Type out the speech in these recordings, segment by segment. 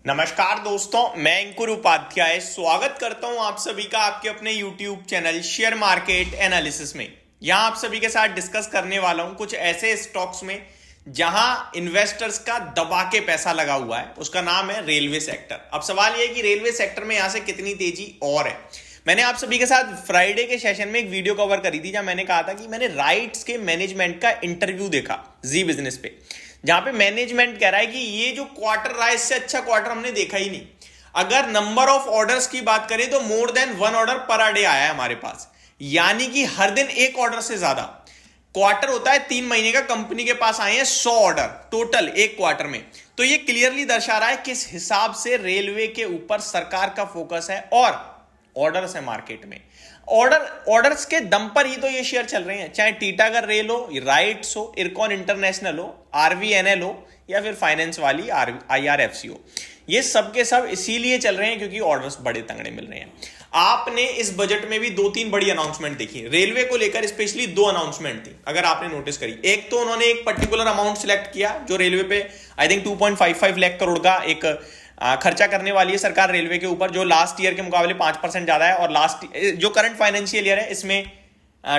नमस्कार दोस्तों, मैं अंकुर उपाध्याय स्वागत करता हूं आप सभी का आपके अपने YouTube channel share market analysis में। यहां आप सभी के साथ डिस्कस करने वाला हूं कुछ ऐसे स्टॉक्स में जहां इन्वेस्टर्स का दबा के पैसा लगा हुआ है। उसका नाम है रेलवे सेक्टर। अब सवाल यह है कि रेलवे सेक्टर में यहां से कितनी तेजी और है। मैंने आप सभी के साथ फ्राइडे के सेशन में एक वीडियो कवर करी थी जहां मैंने कहा था कि मैंने राइट्स के मैनेजमेंट का इंटरव्यू देखा जी बिजनेस पे, जहां पे मैनेजमेंट कह रहा है कि ये जो क्वार्टर रहा है इससे अच्छा क्वार्टर हमने देखा ही नहीं। अगर नंबर ऑफ ऑर्डर्स की बात करें तो more than 1 order per day आया है हमारे पास, यानी कि हर दिन एक ऑर्डर से ज्यादा। क्वार्टर होता है 3 महीने का, कंपनी के पास आए हैं 100 ऑर्डर टोटल एक क्वार्टर में। तो ये क्लियरली दर्शा रहा है किस हिसाब से रेलवे के ऊपर सरकार का फोकस है और ऑर्डर्स है मार्केट में। ऑर्डर्स के दम पर ही तो ये शेयर चल रहे हैं, चाहे टीटागढ़ रेल हो, राइट्स हो, इरकॉन इंटरनेशनल हो, आरवीएनएल हो या फिर फाइनेंस वाली आईआरएफसी हो। ये सब के सब इसीलिए चल रहे हैं क्योंकि ऑर्डर्स बड़े तंगड़े मिल रहे हैं। आपने इस बजट में भी 2-3 बड़ी अनाउंसमेंट देखी रेलवे को लेकर, स्पेशली 2 अनाउंसमेंट थी अगर आपने नोटिस करी। एक तो उन्होंने एक पर्टिकुलर अमाउंट सिलेक्ट किया जो रेलवे पे आई थिंक 2.55 लाख करोड़ का एक खर्चा करने वाली है सरकार रेलवे के ऊपर, जो लास्ट ईयर के मुकाबले 5% ज्यादा है। और लास्ट जो करंट फाइनेंशियल ईयर है इसमें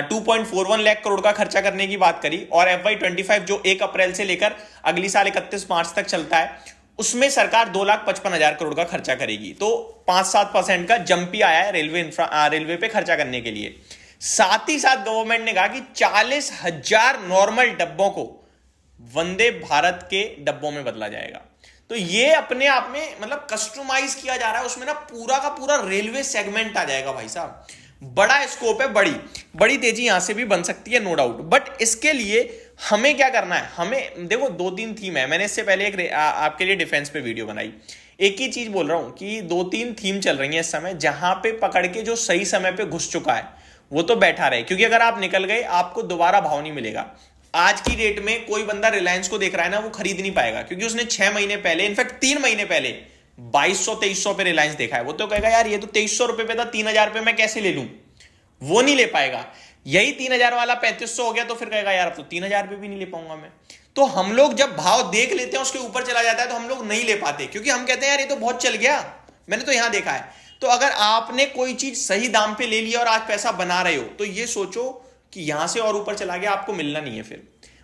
2.41 लाख करोड़ का खर्चा करने की बात करी। और FY25 जो 1 अप्रैल से लेकर अगली साल 31 मार्च तक चलता है, उसमें सरकार 2,55,000 करोड़ का खर्चा करेगी। तो 5-7% का जंप ही आया है रेलवे पे खर्चा करने के लिए। साथ ही साथ गवर्नमेंट ने कहा कि 40,000 नॉर्मल डब्बों को वंदे भारत के डब्बों में बदला जाएगा। तो ये अपने आप में मतलब कस्टमाइज किया जा रहा है, उसमें ना पूरा का पूरा रेलवे सेगमेंट आ जाएगा भाई साहब। बड़ा स्कोप है, बड़ी तेजी यहां से भी बन सकती है, नो डाउट। बट इसके लिए हमें क्या करना है, हमें देखो 2-3 थीम है। मैंने इससे पहले एक आपके लिए डिफेंस पे वीडियो बनाई। एक ही चीज बोल रहा हूं कि 2-3 थीम चल रही है इस समय, जहां पे पकड़ के जो सही समय पे घुस चुका है वो तो बैठा रहे, क्योंकि अगर आप निकल गए आपको दोबारा भाव नहीं मिलेगा। आज की डेट में कोई बंदा रिलायंस को देख रहा है ना, वो खरीद नहीं पाएगा, क्योंकि उसने 6 महीने पहले, इनफैक्ट 3 महीने पहले 2200-2300 पे रिलायंस देखा है। वो तो कहेगा यार ये तो 2300 रुपए पे था, 3000 पे मैं कैसे ले लूं। वो नहीं ले पाएगा। यही 3000 वाला 3500 हो गया तो फिर कहेगा यार अब तो 3000 पे भी नहीं ले पाऊंगा मैं। तो हम लोग जब भाव देख लेते हैं उसके ऊपर चला जाता है तो हम लोग नहीं ले पाते, क्योंकि हम कहते हैं यार ये तो बहुत चल गया, मैंने तो यहां देखा है। तो अगर आपने कोई चीज सही दाम पे ले लिया और आज पैसा बना रहे हो तो ये सोचो कि यहां से और ऊपर चला गया आपको मिलना नहीं है, फिर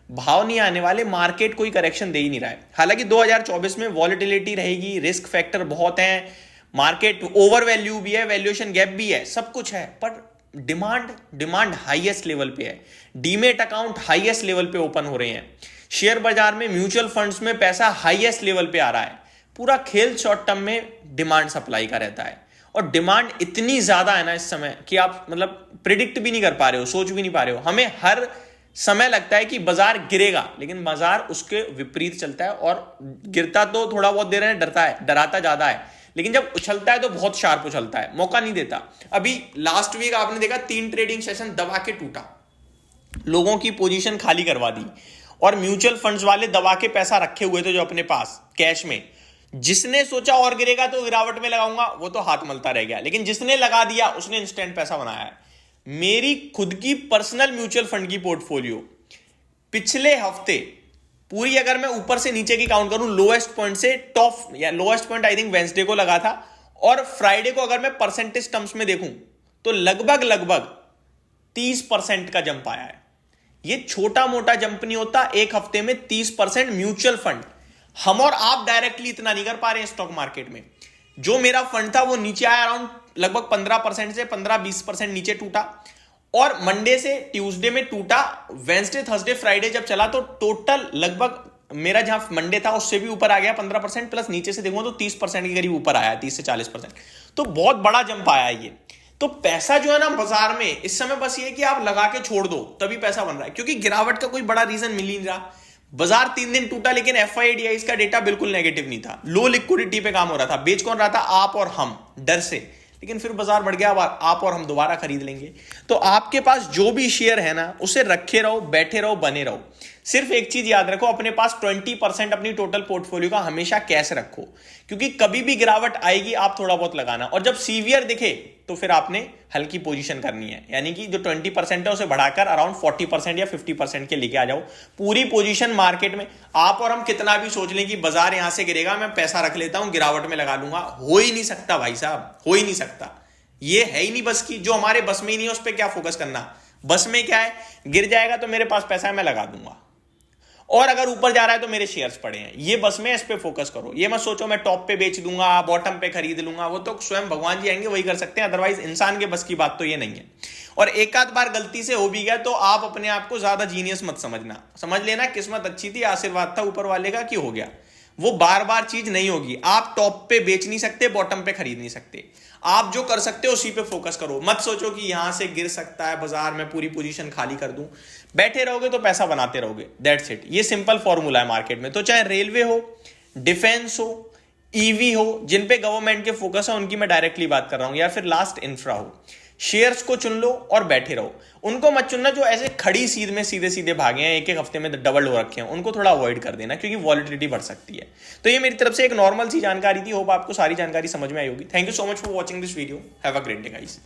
भाव नहीं आने वाले। मार्केट कोई करेक्शन दे ही नहीं रहा है। हालांकि 2024 में वॉलेटिलिटी रहेगी, रिस्क फैक्टर बहुत हैं, मार्केट ओवर वैल्यू भी है, वैल्यूएशन गैप भी है, सब कुछ है, पर डिमांड हाईएस्ट लेवल पे है। डीमेट अकाउंट हाईएस्ट लेवल पे ओपन हो रहे हैं। शेयर बाजार में, म्यूचुअल फंड्स में पैसा हाईएस्ट लेवल पे आ रहा है। पूरा खेल शॉर्ट टर्म में डिमांड सप्लाई का रहता है, और डिमांड इतनी ज्यादा है ना इस समय कि आप मतलब प्रिडिक्ट भी नहीं कर पा रहे हो, सोच भी नहीं पा रहे हो। हमें हर समय लगता है कि बाजार गिरेगा, लेकिन बाजार उसके विपरीत चलता है, और गिरता तो थोड़ा बहुत देर है, डराता ज्यादा है, लेकिन जब उछलता है तो बहुत शार्प उछलता है, मौका नहीं देता। अभी लास्ट वीक आपने देखा 3 ट्रेडिंग सेशन दबा के टूटा, लोगों की पोजीशन खाली करवा दी, और म्यूचुअल फंड्स वाले दबा के पैसा रखे हुए थे जो अपने पास कैश में। जिसने सोचा और गिरेगा तो गिरावट में लगाऊंगा, वो तो हाथ मलता रह गया, लेकिन जिसने लगा दिया उसने इंस्टेंट पैसा बनाया है। मेरी खुद की पर्सनल म्यूचुअल फंड की पोर्टफोलियो पिछले हफ्ते पूरी, अगर मैं ऊपर से नीचे की काउंट करूं, लोएस्ट पॉइंट से टॉप, या lowest point I think Wednesday को लगा था, और फ्राइडे को अगर मैं परसेंटेज टर्म्स में देखूं तो लगभग 30% का जंप आया है। ये छोटा मोटा जंप नहीं होता, एक हफ्ते में 30% म्यूचुअल फंड। हम और आप डायरेक्टली इतना नहीं कर पा रहे हैं स्टॉक मार्केट में। जो मेरा फंड था वो नीचे आया, अराउंड लगभग 15% से 15-20% नीचे टूटा, और मंडे से ट्यूसडे में टूटा। वेंसडे, थर्सडे, फ्राइडे जब चला तो टोटल लगभग मेरा जहां मंडे था उससे भी ऊपर आ गया 15%, प्लस नीचे से देखूं तो 30% के करीब ऊपर आया, 30 से 40%। तो बहुत बड़ा जंप आया ये। तो पैसा जो है ना बाजार में इस समय बस ये कि आप लगा के छोड़ दो तभी पैसा बन रहा है, क्योंकि गिरावट का कोई बड़ा रीजन मिल ही नहीं रहा। बाजार 3 दिन टूटा, लेकिन FIDIs का डेटा बिल्कुल नेगेटिव नहीं था, लो लिक्विडिटी पे काम हो रहा था। बेच कौन रहा था? आप और हम, डर से। लेकिन फिर बाजार बढ़ गया, आप और हम दोबारा खरीद लेंगे। तो आपके पास जो भी शेयर है ना, उसे रखे रहो, बैठे रहो, बने रहो। सिर्फ एक चीज याद रखो, अपने पास 20% अपनी टोटल पोर्टफोलियो का हमेशा कैश रखो, क्योंकि कभी भी गिरावट आएगी आप थोड़ा बहुत लगाना, और जब सीवियर दिखे तो फिर आपने हल्की पोजीशन करनी है, यानी कि जो 20% है उसे बढ़ाकर अराउंड 40% या 50% के लेके आ जाओ। पूरी पोजीशन मार्केट में आप और हम कितना भी सोच लें कि बाजार यहां से गिरेगा, मैं पैसा रख लेता हूं, गिरावट में लगा लूंगा, हो ही नहीं सकता भाई साहब, हो ही नहीं सकता। ये है ही नहीं बस की, जो हमारे बस में ही नहीं है उस पर क्या फोकस करना। बस में क्या है, गिर जाएगा तो मेरे पास पैसा है, मैं लगा दूंगा, और अगर ऊपर जा रहा है तो मेरे शेयर्स पड़े हैं, ये बस में, इस पे फोकस करो। ये मत सोचो मैं टॉप पे बेच दूंगा, बॉटम पे खरीद लूंगा, वो तो स्वयं भगवान जी आएंगे वही कर सकते हैं, अदरवाइज इंसान के बस की बात तो ये नहीं है। और एक आध बार गलती से हो भी गया तो आप अपने आप को ज्यादा जीनियस मत समझना, समझ लेना किस्मत अच्छी थी, आशीर्वाद था ऊपर वाले का कि हो गया। वो बार बार चीज नहीं होगी। आप टॉप पे बेच नहीं सकते, बॉटम पे खरीद नहीं सकते। आप जो कर सकते हो उसी पे फोकस करो। मत सोचो कि यहां से गिर सकता है बाजार में, पूरी पोजीशन खाली कर दूं। बैठे रहोगे तो पैसा बनाते रहोगे, दैट्स इट। ये सिंपल फॉर्मूला है मार्केट में। तो चाहे रेलवे हो, डिफेंस हो, ईवी हो, जिन पे गवर्नमेंट के फोकस है उनकी मैं डायरेक्टली बात कर रहा हूं, या फिर लास्ट इंफ्रा हो, शेयर्स को चुन लो और बैठे रहो। उनको मत चुनना जो ऐसे खड़ी सीध में सीधे सीधे भागे हैं, एक एक हफ्ते में डबल हो रखे हैं, उनको थोड़ा अवॉइड कर देना, क्योंकि वॉलिटिलिटी बढ़ सकती है। तो ये मेरी तरफ से एक नॉर्मल सी जानकारी थी, होप आपको सारी जानकारी समझ में आई होगी। Thank you so much for watching this video, have a great day guys.